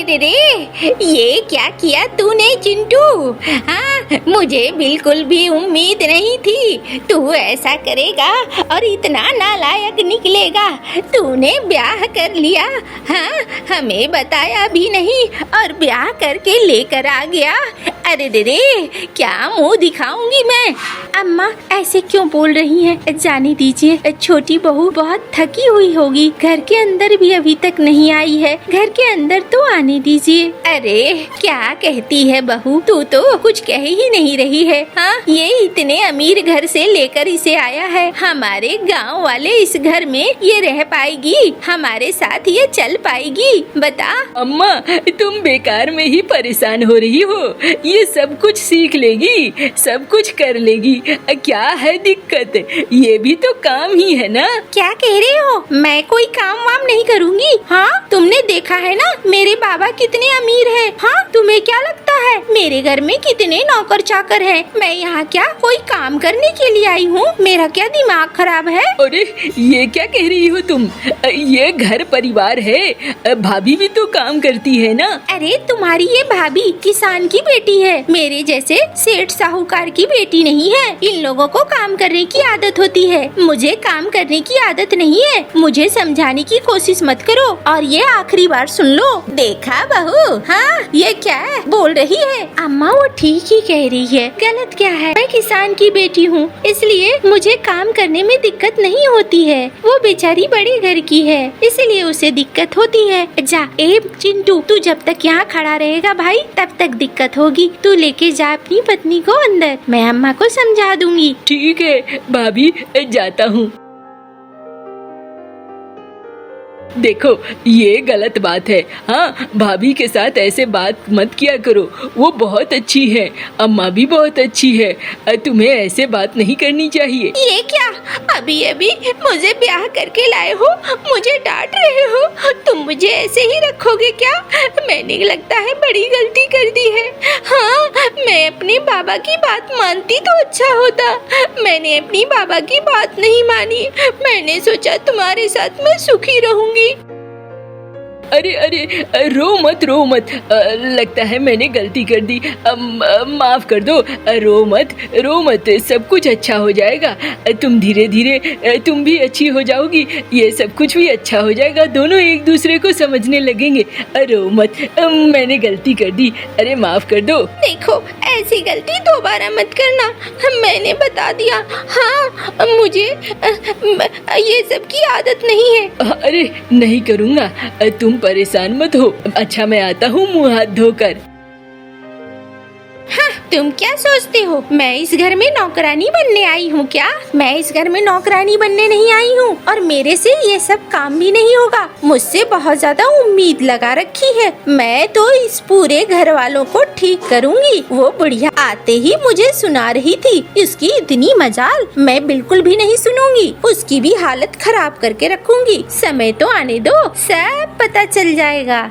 अरे रे रे, ये क्या किया तूने चिंटू? हाँ, मुझे बिल्कुल भी उम्मीद नहीं थी तू ऐसा करेगा और इतना नालायक निकलेगा। तूने ब्याह कर लिया, हाँ, हमें बताया भी नहीं और ब्याह करके लेकर आ गया। अरे रे रे, क्या मुंह दिखाऊंगी मैं। अम्मा ऐसे क्यों बोल रही हैं? जाने दीजिए, छोटी बहू बहुत थकी हुई होगी, घर के अंदर भी अभी तक नहीं आई है, घर के अंदर तो आने दीजिए। अरे क्या कहती है बहू, तू तो कुछ कह ही नहीं रही है। हाँ, ये इतने अमीर घर से लेकर इसे आया है, हमारे गांव वाले इस घर में ये रह पाएगी, हमारे साथ ये चल पाएगी? बता। अम्मा, तुम बेकार में ही परेशान हो रही हो, ये सब कुछ सीख लेगी, सब कुछ कर लेगी, क्या है दिक्कत? ये भी तो काम ही है ना। क्या कह रहे हो? मैं कोई काम वाम नहीं करूँगी। हाँ, तुमने देखा है ना मेरे बाबा कितने अमीर हैं। हाँ, तुम्हें क्या लगता है मेरे घर में कितने नौकर चाकर हैं? मैं यहाँ क्या कोई काम करने के लिए आई हूँ? मेरा क्या दिमाग खराब है? अरे ये क्या कह रही हो तुम? ये घर परिवार है, भाभी भी तो काम करती है ना। अरे तुम्हारी ये भाभी किसान की बेटी है, मेरे जैसे सेठ साहूकार की बेटी नहीं है। इन लोगों को काम करने की आदत होती है, मुझे काम करने की आदत नहीं है। मुझे समझाने की कोशिश मत करो और ये आखिरी बार सुन लो। देखा बहू, हाँ ये क्या है बोल रही है? अम्मा वो ठीक ही कह रही है, गलत क्या है? मैं किसान की बेटी हूँ, इसलिए मुझे काम करने में दिक्कत नहीं होती है। वो बेचारी बड़े घर की है, इसलिए उसे दिक्कत होती है। जा ए चिंटू, तू जब तक यहाँ खड़ा रहेगा भाई तब तक दिक्कत होगी। तू लेके जा अपनी पत्नी को अंदर, मैं अम्मा को समझा दूंगी। ठीक है भाभी, जाता हूँ। देखो ये गलत बात है। हाँ, भाभी के साथ ऐसे बात मत किया करो, वो बहुत अच्छी है, अम्मा भी बहुत अच्छी है, तुम्हें ऐसे बात नहीं करनी चाहिए। ये क्या, अभी अभी मुझे ब्याह करके लाए हो, मुझे डांट रहे हो? तुम मुझे ऐसे ही रखोगे क्या? मैंने लगता है बड़ी गलती कर दी है। हाँ, मैं अपने बाबा की बात मानती तो अच्छा होता, मैंने अपनी बाबा की बात नहीं मानी। मैंने सोचा तुम्हारे साथ मैं सुखी रहूंगी। अरे अरे रो मत, रो मत, लगता है मैंने गलती कर दी, माफ कर दो। रो मत, रो मत, सब कुछ अच्छा हो जाएगा। तुम धीरे धीरे तुम भी अच्छी हो जाओगी, ये सब कुछ भी अच्छा हो जाएगा, दोनों एक दूसरे को समझने लगेंगे। रो मत, मैंने गलती कर दी, अरे माफ कर दो। देखो ऐसी गलती दोबारा मत करना, मैंने बता दिया। हाँ, मुझे ये सब की आदत नहीं है। अरे नहीं करूँगा, तुम परेशान मत हो। अच्छा मैं आता हूँ मुँह हाथ धोकर। हाँ, तुम क्या सोचते हो मैं इस घर में नौकरानी बनने आई हूँ क्या? मैं इस घर में नौकरानी बनने नहीं आई हूँ और मेरे से ये सब काम भी नहीं होगा। मुझसे बहुत ज्यादा उम्मीद लगा रखी है, मैं तो इस पूरे घर वालों को ठीक करूँगी। वो बुढ़िया आते ही मुझे सुना रही थी, इसकी इतनी मजाल, मैं बिल्कुल भी नहीं सुनूंगी, उसकी भी हालत खराब करके रखूंगी। समय तो आने दो, सब पता चल जाएगा।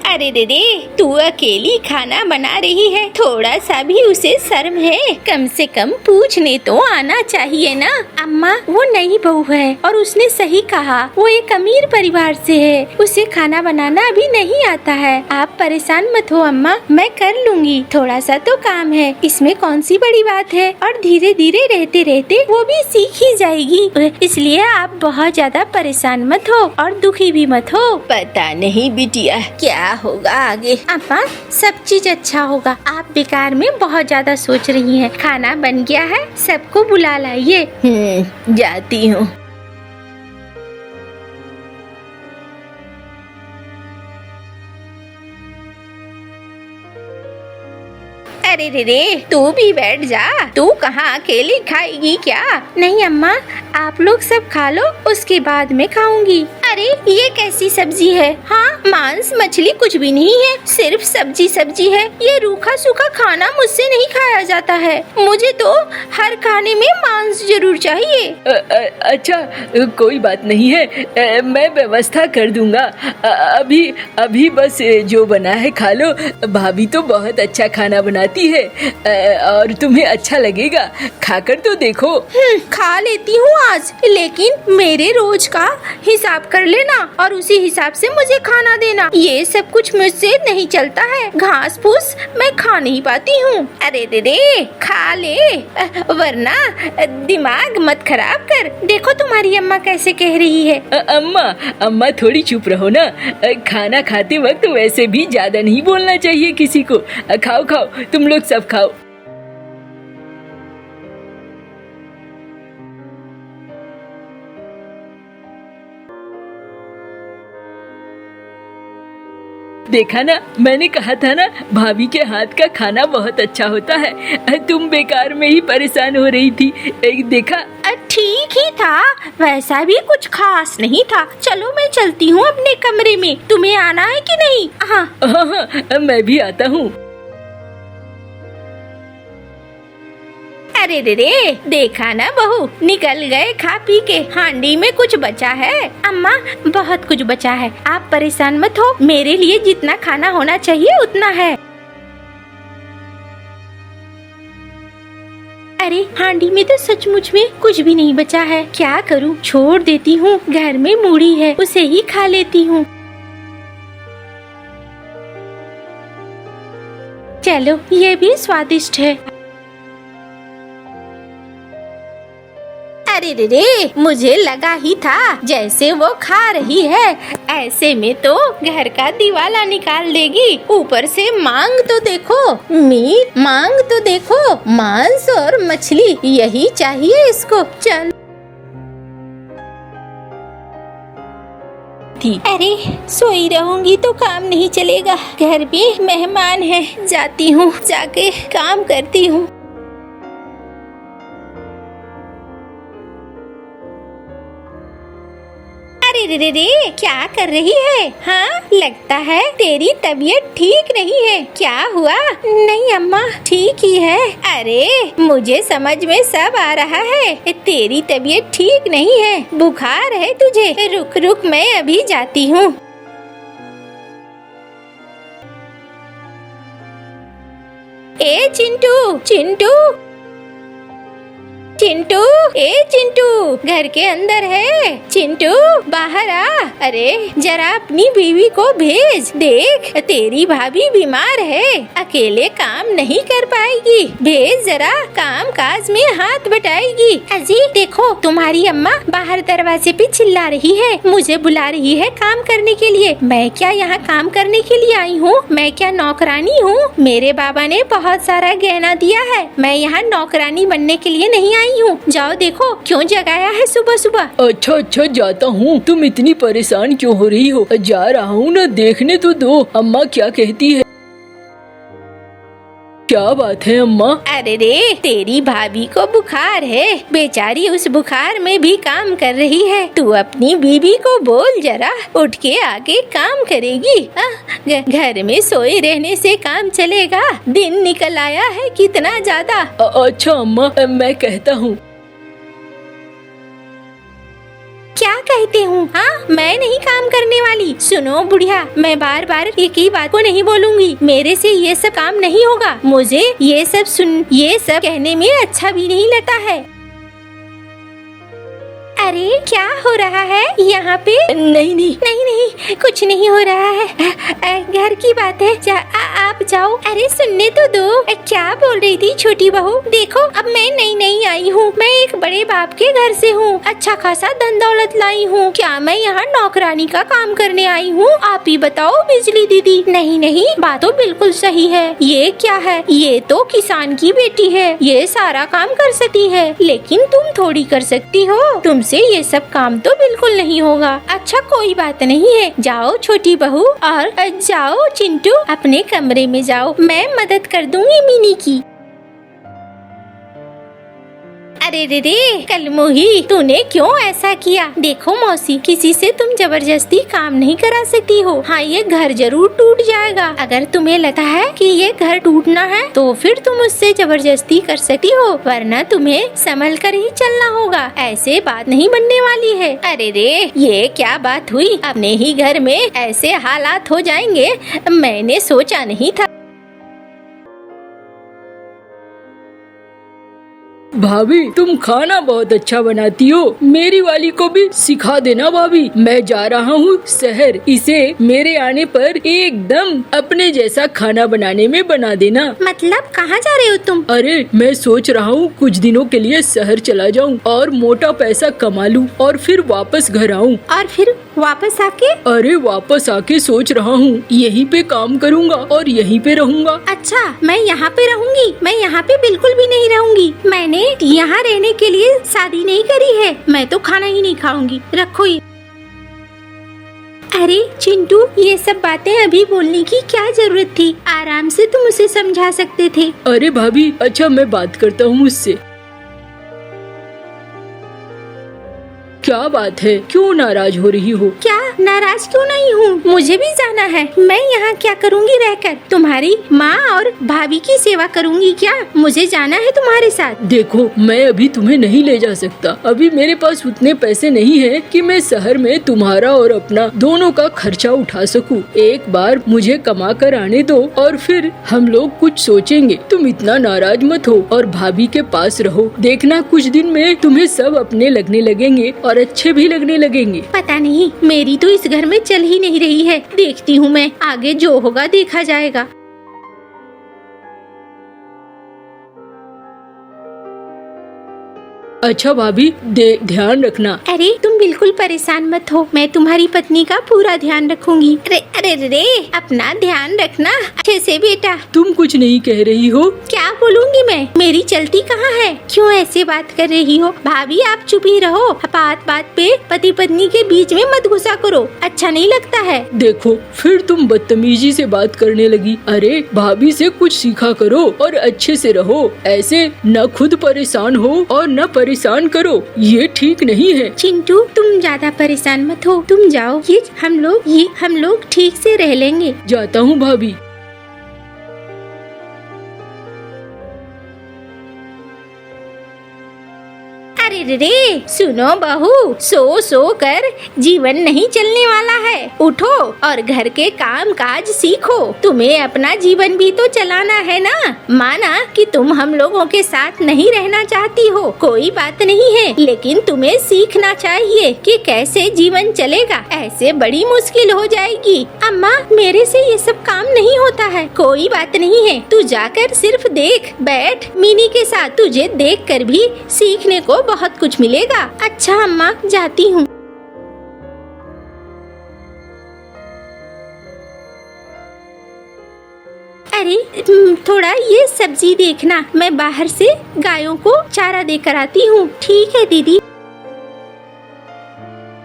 अरे दीदी, तू अकेली खाना बना रही है, थोड़ा सा भी उसे शर्म है? कम से कम पूछने तो आना चाहिए ना। अम्मा वो नई बहू है और उसने सही कहा, वो एक अमीर परिवार से है, उसे खाना बनाना अभी नहीं आता है। आप परेशान मत हो अम्मा, मैं कर लूंगी, थोड़ा सा तो काम है, इसमें कौन सी बड़ी बात है, और धीरे धीरे रहते रहते वो भी सीख ही जाएगी। इसलिए आप बहुत ज्यादा परेशान मत हो और दुखी भी मत हो। पता नहीं बिटिया क्या होगा आगे। अम्मा सब चीज अच्छा होगा, आप बेकार में बहुत ज्यादा सोच रही हैं। खाना बन गया है, सबको बुला लाइए। जाती हूँ। अरे रे रे, तू भी बैठ जा, तू कहाँ अकेली खाएगी क्या? नहीं अम्मा, आप लोग सब खा लो, उसके बाद में खाऊंगी। अरे ये कैसी सब्जी है? हाँ, मांस मछली कुछ भी नहीं है, सिर्फ सब्जी सब्जी है। ये रूखा सूखा खाना मुझसे नहीं खाया जाता है। मुझे तो हर खाने में मांस जरूर चाहिए। अच्छा, कोई बात नहीं है, मैं व्यवस्था कर दूंगा। अभी बस जो बना है खा लो। भाभी तो बहुत अच्छा खाना बनाती है और तुम्हें अच्छा लगेगा, खाकर तो देखो। खा लेती हूँ आज, लेकिन मेरे रोज का हिसाब कर लेना और उसी हिसाब से मुझे खाना देना। ये सब कुछ मुझसे नहीं चलता है, घास फूस मैं खा नहीं पाती हूँ। अरे रे खा ले, वरना दिमाग मत खराब कर। देखो तुम्हारी अम्मा कैसे कह रही है। अम्मा थोड़ी चुप रहो ना। खाना खाते वक्त वैसे भी ज्यादा नहीं बोलना चाहिए किसी को। खाओ खाओ, तुम लोग सब खाओ। देखा ना, मैंने कहा था ना, भाभी के हाथ का खाना बहुत अच्छा होता है। तुम बेकार में ही परेशान हो रही थी। देखा, ठीक ही था, वैसा भी कुछ खास नहीं था। चलो मैं चलती हूँ अपने कमरे में, तुम्हें आना है कि नहीं? हाँ, मैं भी आता हूँ। अरे रे देखा ना बहू, निकल गए खा पी के। हांडी में कुछ बचा है? अम्मा बहुत कुछ बचा है, आप परेशान मत हो, मेरे लिए जितना खाना होना चाहिए उतना है। अरे हांडी में तो सचमुच में कुछ भी नहीं बचा है। क्या करूं, छोड़ देती हूँ। घर में मूढ़ी है, उसे ही खा लेती हूँ। चलो ये भी स्वादिष्ट है। अरे रे मुझे लगा ही था जैसे वो खा रही है ऐसे में तो घर का दिवाला निकाल देगी। ऊपर से मांग तो देखो, मीट मांग तो देखो, मांस और मछली यही चाहिए इसको। चल अरे सोई रहूंगी तो काम नहीं चलेगा, घर पे मेहमान है। जाती हूँ, जाके काम करती हूँ। अरे रे क्या कर रही है? हाँ लगता है तेरी तबीयत ठीक नहीं है। क्या हुआ? नहीं अम्मा ठीक ही है। अरे मुझे समझ में सब आ रहा है, तेरी तबीयत ठीक नहीं है, बुखार है तुझे। रुक रुक मैं अभी जाती हूँ। ए चिंटू चिंटू चिंटू, ए चिंटू घर के अंदर है? चिंटू बाहर आ। अरे जरा अपनी बीवी को भेज, देख तेरी भाभी बीमार है, अकेले काम नहीं कर पाएगी। भेज जरा, काम काज में हाथ बटाएगी। अजी देखो तुम्हारी अम्मा बाहर दरवाजे पे चिल्ला रही है, मुझे बुला रही है काम करने के लिए। मैं क्या यहाँ काम करने के लिए आई हूँ? मैं क्या नौकरानी हूँ? मेरे बाबा ने बहुत सारा गहना दिया है, मैं यहाँ नौकरानी बनने के लिए नहीं आई हूँ। जाओ देखो क्यों जगाया है सुबह सुबह। अच्छा जाता हूँ। तुम इतनी परेशान क्यों हो रही हो? जा रहा हूँ ना, देखने तो दो अम्मा क्या कहती है। क्या बात है अम्मा? अरे रे तेरी भाभी को बुखार है, बेचारी उस बुखार में भी काम कर रही है। तू अपनी बीबी को बोल जरा उठ के आके काम करेगी। घर में सोए रहने से काम चलेगा? दिन निकल आया है कितना ज्यादा। अच्छा अम्मा, मैं कहता हूँ। क्या कहते हूँ? हाँ मैं नहीं काम करने वाली। सुनो बुढ़िया, मैं बार बार एक ही बात को नहीं बोलूंगी, मेरे से ये सब काम नहीं होगा। मुझे ये सब कहने में अच्छा भी नहीं लगता है। अरे क्या हो रहा है यहाँ पे? नहीं कुछ नहीं हो रहा है, घर की बात है। आप जाओ। अरे सुनने तो दो, क्या बोल रही थी छोटी बहू? देखो अब मैं नई आई हूँ, मैं एक बड़े बाप के घर से हूँ, अच्छा खासा धन दौलत लाई हूँ। क्या मैं यहाँ नौकरानी का काम करने आई हूँ? आप ही बताओ बिजली दीदी। नहीं बात तो बिल्कुल सही है। ये क्या है? ये तो किसान की बेटी है, ये सारा काम कर सकती है, लेकिन तुम थोड़ी कर सकती हो, तुमसे ये सब काम तो बिल्कुल नहीं होगा। अच्छा कोई बात नहीं है, जाओ छोटी बहू और जाओ चिंटू अपने कमरे में जाओ, मैं मदद कर दूंगी मिनी की। अरे रे रे कलमुही, तूने क्यों ऐसा किया? देखो मौसी, किसी से तुम जबरदस्ती काम नहीं करा सकती हो। हाँ, ये घर जरूर टूट जाएगा। अगर तुम्हें लगता है कि ये घर टूटना है तो फिर तुम उससे जबरदस्ती कर सकती हो, वरना तुम्हें संभल कर ही चलना होगा। ऐसे बात नहीं बनने वाली है। अरे रे, ये क्या बात हुई? अपने ही घर में ऐसे हालात हो जाएंगे, मैंने सोचा नहीं था। भाभी, तुम खाना बहुत अच्छा बनाती हो, मेरी वाली को भी सिखा देना भाभी। मैं जा रहा हूँ शहर, इसे मेरे आने पर एकदम अपने जैसा खाना बनाने में बना देना। मतलब कहाँ जा रहे हो तुम? अरे, मैं सोच रहा हूँ कुछ दिनों के लिए शहर चला जाऊँ और मोटा पैसा कमा लूँ और फिर वापस घर आऊँ। और फिर वापस आके? अरे, वापस आके सोच रहा हूँ यहीं पे काम करूँगा और यहीं पे रहूँगा। अच्छा, मैं यहाँ पे रहूँगी? मैं यहाँ पे बिल्कुल भी नहीं रहूँगी। मैंने यहाँ रहने के लिए शादी नहीं करी है। मैं तो खाना ही नहीं खाऊंगी। रखो ये। अरे चिंटू, ये सब बातें अभी बोलने की क्या जरूरत थी? आराम से तुम उसे समझा सकते थे। अरे भाभी, अच्छा मैं बात करता हूँ उससे। क्या बात है, क्यों नाराज हो रही हो? क्या नाराज क्यों नहीं हूँ? मुझे भी जाना है। मैं यहाँ क्या करूँगी रहकर? तुम्हारी माँ और भाभी की सेवा करूँगी क्या? मुझे जाना है तुम्हारे साथ। देखो, मैं अभी तुम्हें नहीं ले जा सकता। अभी मेरे पास उतने पैसे नहीं है कि मैं शहर में तुम्हारा और अपना दोनों का खर्चा उठा सकूं। एक बार मुझे कमा कर आने दो और फिर हम लोग कुछ सोचेंगे। तुम इतना नाराज मत हो और भाभी के पास रहो। देखना, कुछ दिन में तुम्हें सब अपने लगने लगेंगे और अच्छे भी लगने लगेंगे। पता नहीं, मेरी तो इस घर में चल ही नहीं रही है। देखती हूँ मैं, आगे जो होगा देखा जाएगा। अच्छा भाभी, ध्यान रखना। अरे तुम बिल्कुल परेशान मत हो, मैं तुम्हारी पत्नी का पूरा ध्यान रखूंगी। अरे अरे रे, अपना ध्यान रखना अच्छे से बेटा। तुम कुछ नहीं कह रही हो? क्या बोलूंगी मैं? मेरी चलती कहाँ है? क्यों ऐसे बात कर रही हो? भाभी, आप चुप ही रहो। बात बात पे पति पत्नी के बीच में मत घुसा करो, अच्छा नहीं लगता है। देखो, फिर तुम बदतमीजी से बात करने लगी। अरे, भाभी से कुछ सीखा करो और अच्छे से रहो। ऐसे न खुद परेशान हो और न परेशान करो, ये ठीक नहीं है। चिंटू, तुम ज्यादा परेशान मत हो, तुम जाओ। ये हम लोग ठीक से रह लेंगे। जाता हूँ भाभी। अरे रे, सुनो बहू, सो कर जीवन नहीं चलने वाला है। उठो और घर के काम काज सीखो। तुम्हें अपना जीवन भी तो चलाना है ना। माना कि तुम हम लोगों के साथ नहीं रहना चाहती हो, कोई बात नहीं है, लेकिन तुम्हें सीखना चाहिए कि कैसे जीवन चलेगा। ऐसे बड़ी मुश्किल हो जाएगी। अम्मा, मेरे से ये सब काम नहीं होता है। कोई बात नहीं है, तू जाकर सिर्फ देख, बैठ मिनी के साथ। तुझे देख कर भी सीखने को बहुत कुछ मिलेगा। अच्छा अम्मा, जाती हूँ। अरे थोड़ा ये सब्जी देखना, मैं बाहर से गायों को चारा देकर आती हूँ। ठीक है दीदी।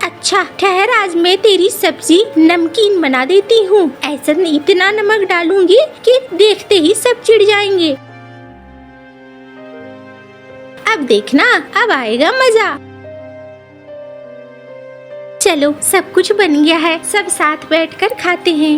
अच्छा ठहर, आज मैं तेरी सब्जी नमकीन बना देती हूँ। ऐसा इतना नमक डालूंगी कि देखते ही सब चिढ़ जाएंगे। अब देखना, अब आएगा मजा। चलो, सब कुछ बन गया है, सब साथ बैठकर खाते हैं।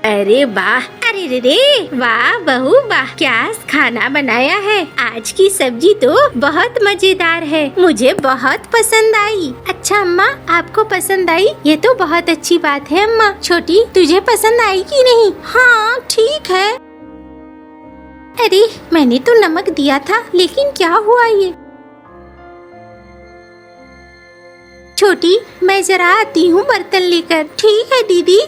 अरे वाह, अरे रे, वाह बहू वाह, क्या खाना बनाया है। आज की सब्जी तो बहुत मजेदार है, मुझे बहुत पसंद आई। अच्छा अम्मा, आपको पसंद आई? ये तो बहुत अच्छी बात है अम्मा। छोटी, तुझे पसंद आई कि नहीं? हाँ ठीक है। अरे मैंने तो नमक दिया था, लेकिन क्या हुआ ये? छोटी, मैं जरा आती हूँ बर्तन लेकर। ठीक है दीदी।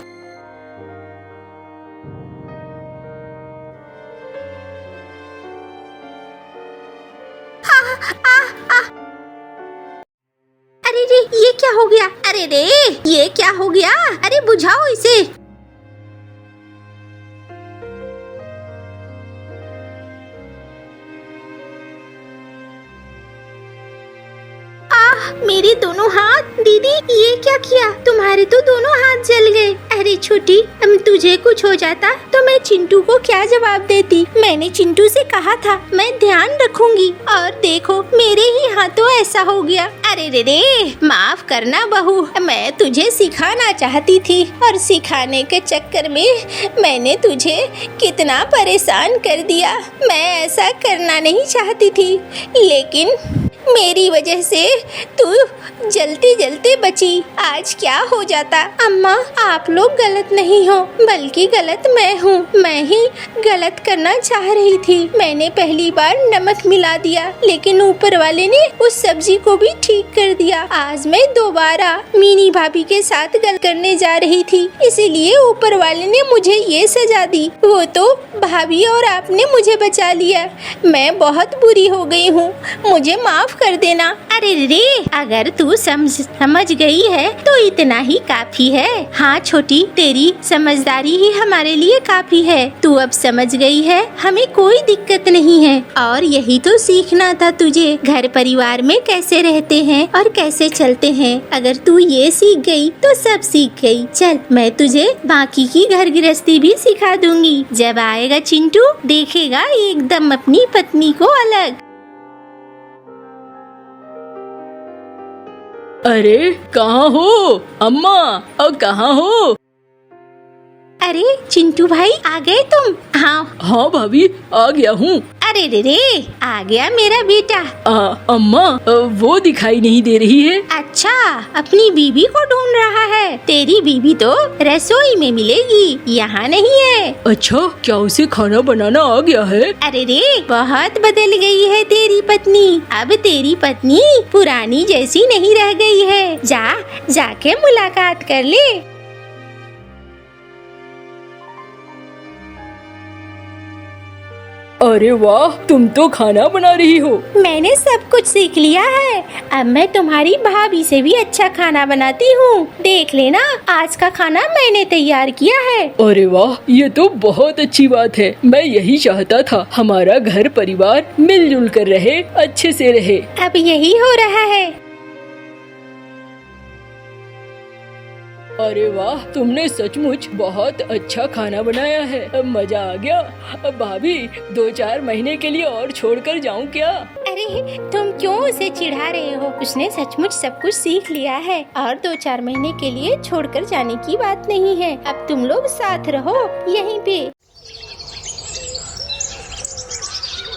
अरे रे, ये क्या हो गया? अरे रे, ये क्या हो गया? अरे बुझाओ इसे। मेरे दोनों हाथ। दीदी, ये क्या किया? तुम्हारे तो दोनों हाथ जल गए। अरे छोटी, तुझे कुछ हो जाता तो मैं चिंटू को क्या जवाब देती? मैंने चिंटू से कहा था मैं ध्यान रखूंगी, और देखो मेरे ही हाथों ऐसा हो गया। अरे रे रे, माफ करना बहू, मैं तुझे सिखाना चाहती थी और सिखाने के चक्कर में मैंने तुझे कितना परेशान कर दिया। मैं ऐसा करना नहीं चाहती थी, लेकिन मेरी वजह से तू जलते जलते बची। आज क्या हो जाता? अम्मा, आप लोग गलत नहीं हो, बल्कि गलत मैं हूँ। मैं ही गलत करना चाह रही थी। मैंने पहली बार नमक मिला दिया, लेकिन ऊपर वाले ने उस सब्जी को भी ठीक कर दिया। आज मैं दोबारा मीनी भाभी के साथ गलत करने जा रही थी, इसीलिए ऊपर वाले ने मुझे ये सजा दी। वो तो भाभी और आपने मुझे बचा लिया। मैं बहुत बुरी हो गई हूँ, मुझे माफ कर देना। अरे रे, अगर तू समझ गई है तो इतना ही काफी है। हाँ छोटी, तेरी समझदारी ही हमारे लिए काफी है। तू अब समझ गई है, हमें कोई दिक्कत नहीं है। और यही तो सीखना था तुझे, घर परिवार में कैसे रहते हैं और कैसे चलते हैं। अगर तू ये सीख गई तो सब सीख गई। चल, मैं तुझे बाकी की घर गृहस्थी भी सिखा दूंगी। जब आएगा चिंटू, देखेगा एकदम अपनी पत्नी को अलग। अरे कहाँ हो अम्मा, और कहाँ हो? अरे चिंटू भाई, आ गए तुम? हाँ हाँ भाभी, आ गया हूँ। अरे रे रे, आ गया मेरा बेटा। अम्मा, वो दिखाई नहीं दे रही है। अच्छा, अपनी बीबी को ढूंढ रहा है। तेरी बीबी तो रसोई में मिलेगी, यहाँ नहीं है। अच्छा, क्या उसे खाना बनाना आ गया है? अरे रे, बहुत बदल गई है तेरी पत्नी। अब तेरी पत्नी पुरानी जैसी नहीं रह गई है। जाके मुलाकात कर ले। अरे वाह, तुम तो खाना बना रही हो। मैंने सब कुछ सीख लिया है। अब मैं तुम्हारी भाभी से भी अच्छा खाना बनाती हूँ। देख लेना, आज का खाना मैंने तैयार किया है। अरे वाह, ये तो बहुत अच्छी बात है। मैं यही चाहता था, हमारा घर परिवार मिलजुल कर रहे, अच्छे से रहे। अब यही हो रहा है। अरे वाह, तुमने सचमुच बहुत अच्छा खाना बनाया है। अब मजा आ गया। अब भाभी, 2-4 महीने के लिए और छोड़कर जाऊं क्या? अरे तुम क्यों उसे चिढ़ा रहे हो? उसने सचमुच सब कुछ सीख लिया है और 2-4 महीने के लिए छोड़कर जाने की बात नहीं है। अब तुम लोग साथ रहो यहीं पे।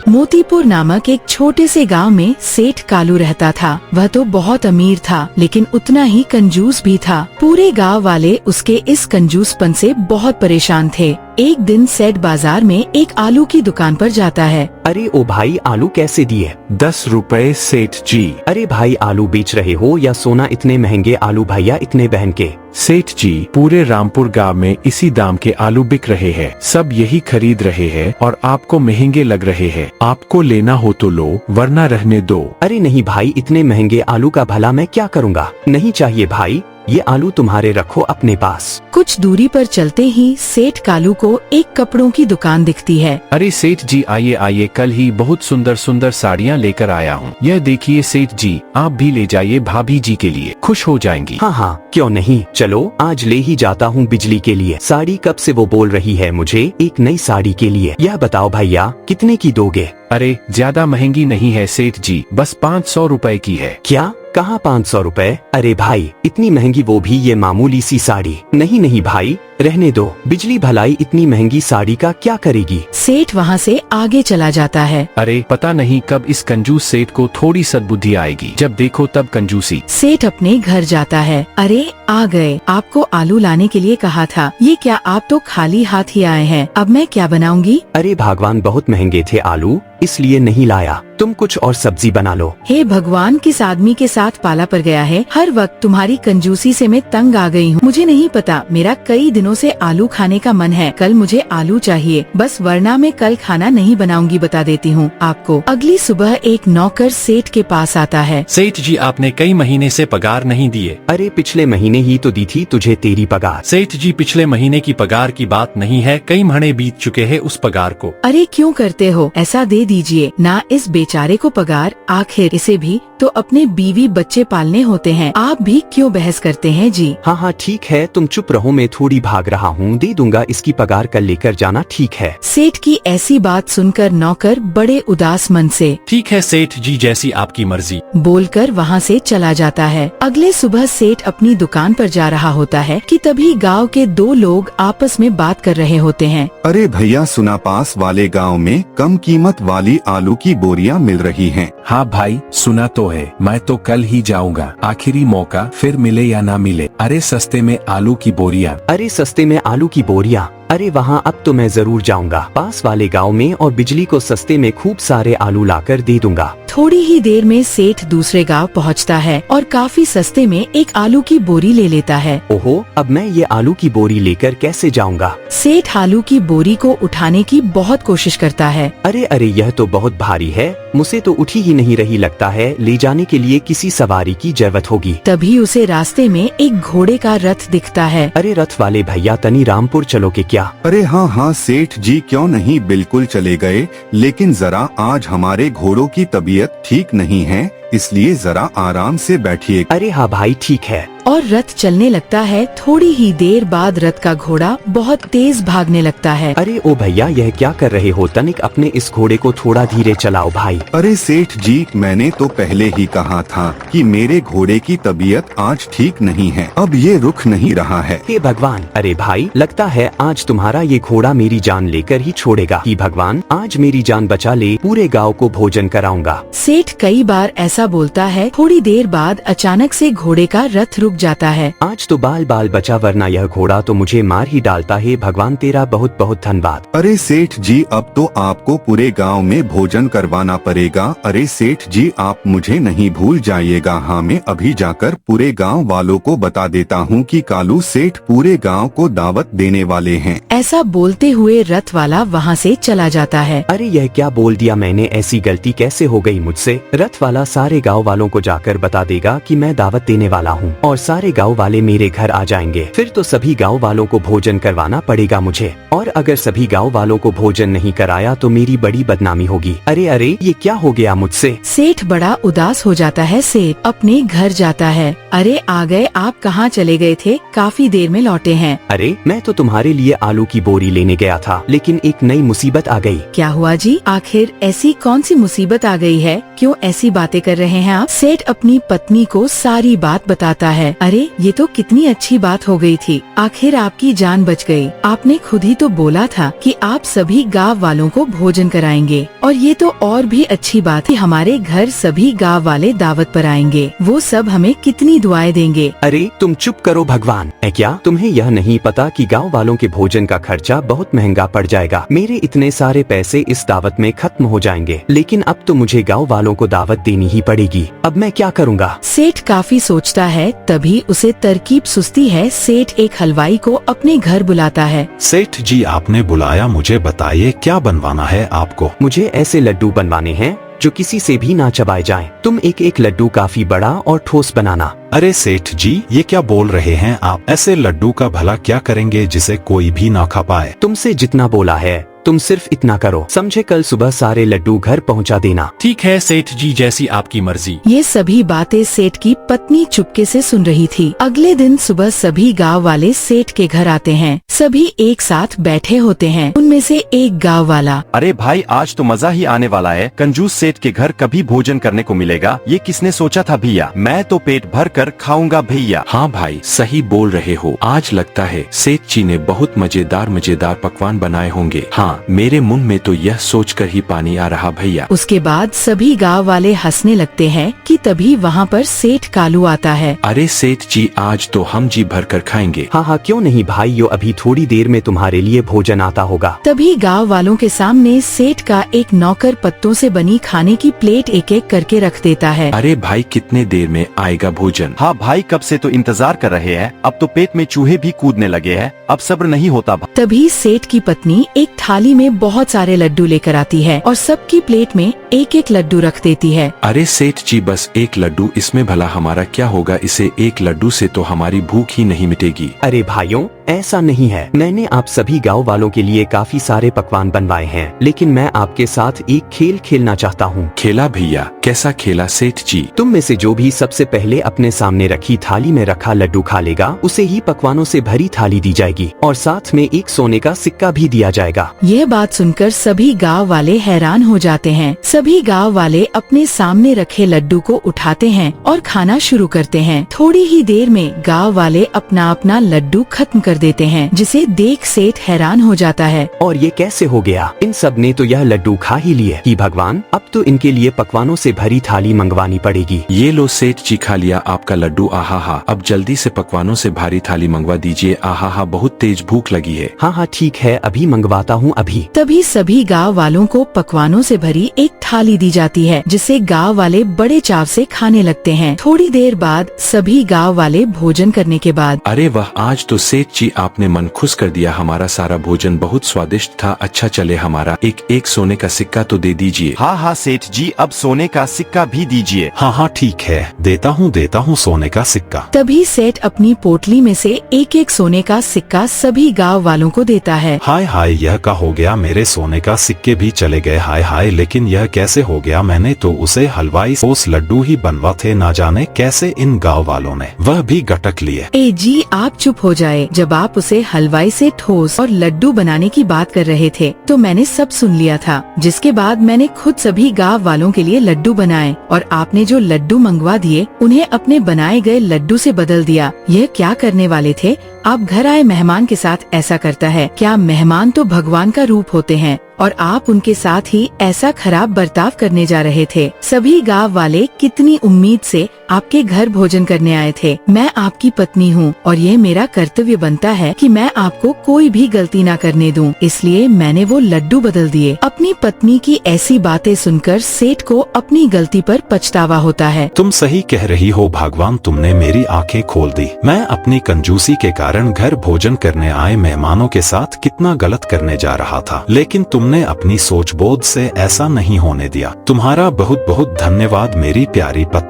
मोतीपुर नामक एक छोटे से गांव में सेठ कालू रहता था। वह तो बहुत अमीर था, लेकिन उतना ही कंजूस भी था। पूरे गांव वाले उसके इस कंजूसपन से बहुत परेशान थे। एक दिन सेठ बाजार में एक आलू की दुकान पर जाता है। अरे ओ भाई, आलू कैसे दिए? 10 रुपए सेठ जी। अरे भाई, आलू बेच रहे हो या सोना? इतने महंगे आलू भैया, इतने बहन के। सेठ जी, पूरे रामपुर गांव में इसी दाम के आलू बिक रहे हैं। सब यही खरीद रहे हैं और आपको महंगे लग रहे हैं। आपको लेना हो तो लो, वरना रहने दो। अरे नहीं भाई, इतने महंगे आलू का भला मैं क्या करूँगा? नहीं चाहिए भाई, ये आलू तुम्हारे रखो अपने पास। कुछ दूरी पर चलते ही सेठ कालू को एक कपड़ों की दुकान दिखती है। अरे सेठ जी, आइए आइए, कल ही बहुत सुंदर सुंदर साड़ियाँ लेकर आया हूँ। यह देखिए सेठ जी, आप भी ले जाइए, भाभी जी के लिए खुश हो जाएंगी। हाँ हाँ, क्यों नहीं, चलो आज ले ही जाता हूँ बिजली के लिए। साड़ी कब से वो बोल रही है मुझे एक नई साड़ी के लिए। यह बताओ भैया, कितने की दोगे? अरे ज्यादा महंगी नहीं है सेठ जी, बस 500 रुपए की है। क्या? कहाँ 500 रुपए? अरे भाई, इतनी महंगी, वो भी ये मामूली सी साड़ी। नहीं नहीं भाई, रहने दो। बिजली भलाई इतनी महंगी साड़ी का क्या करेगी? सेठ वहाँ से आगे चला जाता है। अरे पता नहीं कब इस कंजूस सेठ को थोड़ी सद्बुद्धि आएगी। जब देखो तब कंजूसी। सेठ अपने घर जाता है। अरे आ गए, आपको आलू लाने के लिए कहा था। ये क्या, आप तो खाली हाथ ही आए हैं। अब मैं क्या बनाऊंगी? अरे भगवान, बहुत महंगे थे आलू, इसलिए नहीं लाया। तुम कुछ और सब्जी बना लो। हे भगवान, किस आदमी के साथ पाला पड़ गया है। हर वक्त तुम्हारी कंजूसी से मैं तंग आ गई हूँ। मुझे नहीं पता, मेरा कई दिनों से आलू खाने का मन है। कल मुझे आलू चाहिए बस, वरना मैं कल खाना नहीं बनाऊंगी, बता देती हूँ आपको। अगली सुबह एक नौकर सेठ के पास आता है। सेठ जी, आपने कई महीने से पगार नहीं दिए। अरे पिछले महीने ही तो दी थी तुझे तेरी पगार। सेठ जी, पिछले महीने की पगार की बात नहीं है, कई महीने बीत चुके हैं उस पगार को। अरे क्यों करते हो ऐसा, दे दीजिए ना। इस बेचारे को पगार, आखिर इसे भी तो अपने बीवी बच्चे पालने होते हैं। आप भी क्यों बहस करते हैं जी? हाँ हाँ ठीक है, तुम चुप रहो, मैं थोड़ी भाग रहा हूँ, दे दूंगा, इसकी पगार कल लेकर जाना, ठीक है। सेठ की ऐसी बात सुनकर नौकर बड़े उदास मन से ठीक है सेठ जी, जैसी आपकी मर्जी। बोलकर वहाँ से चला जाता है। अगले सुबह सेठ अपनी दुकान पर जा रहा होता है कि तभी गांव के दो लोग आपस में बात कर रहे होते हैं। अरे भैया सुना, पास वाले गांव में कम कीमत वाली आलू की बोरियां मिल रही हैं। हाँ भाई सुना तो है, मैं तो कल ही जाऊंगा, आखिरी मौका, फिर मिले या ना मिले। अरे सस्ते में आलू की बोरियां। अरे सस्ते में आलू की बोरियां, अरे वहाँ अब तो मैं जरूर जाऊंगा पास वाले गांव में, और बिजली को सस्ते में खूब सारे आलू लाकर दे दूंगा। थोड़ी ही देर में सेठ दूसरे गांव पहुंचता है और काफी सस्ते में एक आलू की बोरी ले लेता है। ओहो, अब मैं ये आलू की बोरी लेकर कैसे जाऊंगा? सेठ आलू की बोरी को उठाने की बहुत कोशिश करता है। अरे अरे यह तो बहुत भारी है, मुझसे तो उठी ही नहीं रही, लगता है ले जाने के लिए किसी सवारी की जरूरत होगी। तभी उसे रास्ते में एक घोड़े का रथ दिखता है। अरे रथ वाले भैया, तनी रामपुर चलोगे क्या? अरे हाँ हाँ सेठ जी, क्यों नहीं, बिल्कुल चले गए, लेकिन जरा आज हमारे घोड़ों की तबीयत ठीक नहीं है, इसलिए जरा आराम से बैठिए। अरे हाँ भाई ठीक है। और रथ चलने लगता है। थोड़ी ही देर बाद रथ का घोड़ा बहुत तेज भागने लगता है। अरे ओ भैया, यह क्या कर रहे हो? तनिक अपने इस घोड़े को थोड़ा धीरे चलाओ भाई। अरे सेठ जी, मैंने तो पहले ही कहा था कि मेरे घोड़े की तबीयत आज ठीक नहीं है, अब ये रुक नहीं रहा है। हे भगवान, अरे भाई लगता है आज तुम्हारा ये घोड़ा मेरी जान लेकर ही छोड़ेगा। कि भगवान आज मेरी जान बचा ले, पूरे गाँव को भोजन कराऊंगा। सेठ कई बार ऐसा बोलता है। थोड़ी देर बाद अचानक से घोड़े का रथ रुक जाता है। आज तो बाल बाल बचा, वरना यह घोड़ा तो मुझे मार ही डालता है। भगवान तेरा बहुत बहुत धन्यवाद। अरे सेठ जी, अब तो आपको पूरे गांव में भोजन करवाना पड़ेगा। अरे सेठ जी, आप मुझे नहीं भूल जाइएगा। हाँ, मैं अभी जाकर पूरे गांव वालों को बता देता हूँ कि कालू सेठ पूरे गांव को दावत देने वाले हैं। ऐसा बोलते हुए रथ वाला वहाँ से चला जाता है। अरे यह क्या बोल दिया मैंने, ऐसी गलती कैसे हो गई मुझसे? रथ वाला सारे गांव वालों को जाकर बता देगा कि मैं दावत देने वाला हूँ, और सारे गांव वाले मेरे घर आ जाएंगे। फिर तो सभी गांव वालों को भोजन करवाना पड़ेगा मुझे, और अगर सभी गांव वालों को भोजन नहीं कराया तो मेरी बड़ी बदनामी होगी। अरे अरे ये क्या हो गया मुझसे? सेठ बड़ा उदास हो जाता है। सेठ अपने घर जाता है। अरे आ गए, आप कहाँ चले गए थे? काफी देर में लौटे हैं। अरे मैं तो तुम्हारे लिए आलू की बोरी लेने गया था, लेकिन एक नई मुसीबत आ गई। क्या हुआ जी? आखिर ऐसी कौन सी मुसीबत आ गई है? क्यों ऐसी बातें कर रहे हैं आप? सेठ अपनी पत्नी को सारी बात बताता है। अरे ये तो कितनी अच्छी बात हो गई थी, आखिर आपकी जान बच गई। आपने खुद ही तो बोला था कि आप सभी गांव वालों को भोजन कराएंगे, और ये तो और भी अच्छी बात है, हमारे घर सभी गांव वाले दावत पर आएंगे। वो सब हमें कितनी दुआएं देंगे। अरे तुम चुप करो भगवान। क्या तुम्हें यह नहीं पता कि गांव वालों के भोजन का खर्चा बहुत महंगा पड़ जाएगा? मेरे इतने सारे पैसे इस दावत में खत्म हो जाएंगे, लेकिन अब तो मुझे गांव वालों को दावत देनी ही पड़ेगी। अब मैं क्या करूँगा? सेठ काफी सोचता है, तभी उसे तरकीब सुझती है। सेठ एक हलवाई को अपने घर बुलाता है। सेठ जी आपने बुलाया, मुझे बताइए क्या बनवाना है आपको? मुझे ऐसे लड्डू बनवाने हैं जो किसी से भी ना चबाए जाएं। तुम एक एक लड्डू काफी बड़ा और ठोस बनाना। अरे सेठ जी, ये क्या बोल रहे हैं आप? ऐसे लड्डू का भला क्या करेंगे जिसे कोई भी ना खा पाए? तुमसे जितना बोला है तुम सिर्फ इतना करो, समझे? कल सुबह सारे लड्डू घर पहुंचा देना। ठीक है सेठ जी, जैसी आपकी मर्जी। ये सभी बातें सेठ की पत्नी चुपके से सुन रही थी। अगले दिन सुबह सभी गांव वाले सेठ के घर आते हैं। सभी एक साथ बैठे होते हैं। उनमें से एक गांव वाला, अरे भाई आज तो मजा ही आने वाला है, कंजूस सेठ के घर कभी भोजन करने को मिलेगा, ये किसने सोचा था भैया? मैं तो पेट भर कर खाऊंगा भैया। हाँ भाई सही बोल रहे हो, आज लगता है सेठ जी ने बहुत मजेदार पकवान बनाए होंगे। हाँ मेरे मुंह में तो यह सोचकर ही पानी आ रहा भैया। उसके बाद सभी गांव वाले हंसने लगते हैं कि तभी वहाँ पर सेठ कालू आता है। अरे सेठ जी, आज तो हम जी भर कर खाएंगे। हाँ हाँ क्यों नहीं भाइयों, अभी थोड़ी देर में तुम्हारे लिए भोजन आता होगा। तभी गांव वालों के सामने सेठ का एक नौकर पत्तों से बनी खाने की प्लेट एक एक करके रख देता है। अरे भाई कितने देर में आएगा भोजन? हाँ भाई कब से तो इंतजार कर रहे हैं, अब तो पेट में चूहे भी कूदने लगे हैं, अब सब्र नहीं होता। तभी सेठ की पत्नी एक थाली में बहुत सारे लड्डू लेकर आती है और सबकी प्लेट में एक एक लड्डू रख देती है। अरे सेठ जी बस एक लड्डू, इसमें भला हमारा क्या होगा? इसे एक लड्डू से तो हमारी भूख ही नहीं मिटेगी। अरे भाइयों ऐसा नहीं है, मैंने आप सभी गाँव वालों के लिए काफी सारे पकवान बनवाए हैं, लेकिन मैं आपके साथ एक खेल खेलना चाहता हूँ। खेला भैया? कैसा खेला सेठ जी? तुम में से जो भी सबसे पहले अपने सामने रखी थाली में रखा लड्डू खा लेगा, उसे ही पकवानों से भरी थाली दी जाएगी और साथ में एक सोने का सिक्का भी दिया जाएगा। यह बात सुनकर सभी गांव वाले हैरान हो जाते हैं। सभी गांव वाले अपने सामने रखे लड्डू को उठाते हैं और खाना शुरू करते हैं। थोड़ी ही देर में गांव वाले अपना अपना लड्डू खत्म कर देते हैं, जिसे देख सेठ हैरान हो जाता है। और ये कैसे हो गया? इन सब ने तो यह लड्डू खा ही लिए। कि भगवान, अब तो इनके लिए पकवानों से भरी थाली मंगवानी पड़ेगी। ये लो सेठ जी, खा लिया आपका लड्डू। आहा हा, अब जल्दी से पकवानों से भारी थाली मंगवा दीजिए। आहा हा, बहुत तेज भूख लगी है। हाँ हाँ ठीक है, अभी मंगवाता हूँ अभी। तभी सभी गांव वालों को पकवानों से भरी एक थाली दी जाती है, जिसे गांव वाले बड़े चाव से खाने लगते हैं। थोड़ी देर बाद सभी गांव वाले भोजन करने के बाद, अरे वाह, आज तो सेठ जी आपने मन खुश कर दिया। हमारा सारा भोजन बहुत स्वादिष्ट था। अच्छा चले, हमारा एक सोने का सिक्का तो दे दीजिए। हाँ हाँ सेठ जी, अब सोने का सिक्का भी दीजिए। हाँ हाँ ठीक है, देता हूँ सोने का सिक्का। तभी सेठ अपनी पोटली में से एक सोने का सिक्का सभी गांव वालों को देता है। हाय हाय, यह क्या हो गया? मेरे सोने का सिक्के भी चले गए। हाय हाय, लेकिन यह कैसे हो गया? मैंने तो उसे हलवाई ठोस लड्डू ही बनवा थे, ना जाने कैसे इन गाँव वालों ने वह भी गटक लिए। ए जी, आप चुप हो जाए। जब आप उसे हलवाई से ठोस और लड्डू बनाने की बात कर रहे थे तो मैंने सब सुन लिया था, जिसके बाद मैंने खुद सभी गांव वालों के लिए लड्डू बनाए और आपने जो लड्डू मंगवा दिए उन्हें अपने बनाए गए लड्डू से बदल दिया। यह क्या करने वाले थे? आप घर आए मेहमान के साथ ऐसा करता है क्या? मेहमान तो भगवान का रूप होते हैं और आप उनके साथ ही ऐसा खराब बर्ताव करने जा रहे थे। सभी गांव वाले कितनी उम्मीद से आपके घर भोजन करने आए थे। मैं आपकी पत्नी हूँ और ये मेरा कर्तव्य बनता है कि मैं आपको कोई भी गलती ना करने दूं, इसलिए मैंने वो लड्डू बदल दिए। अपनी पत्नी की ऐसी बातें सुनकर सेठ को अपनी गलती पर पछतावा होता है। तुम सही कह रही हो भगवान, तुमने मेरी आंखें खोल दी। मैं अपनी कंजूसी के कारण घर भोजन करने आए मेहमानों के साथ कितना गलत करने जा रहा था, लेकिन तुमने अपनी सोच बोध से ऐसा नहीं होने दिया। तुम्हारा बहुत बहुत धन्यवाद मेरी प्यारी पत्नी।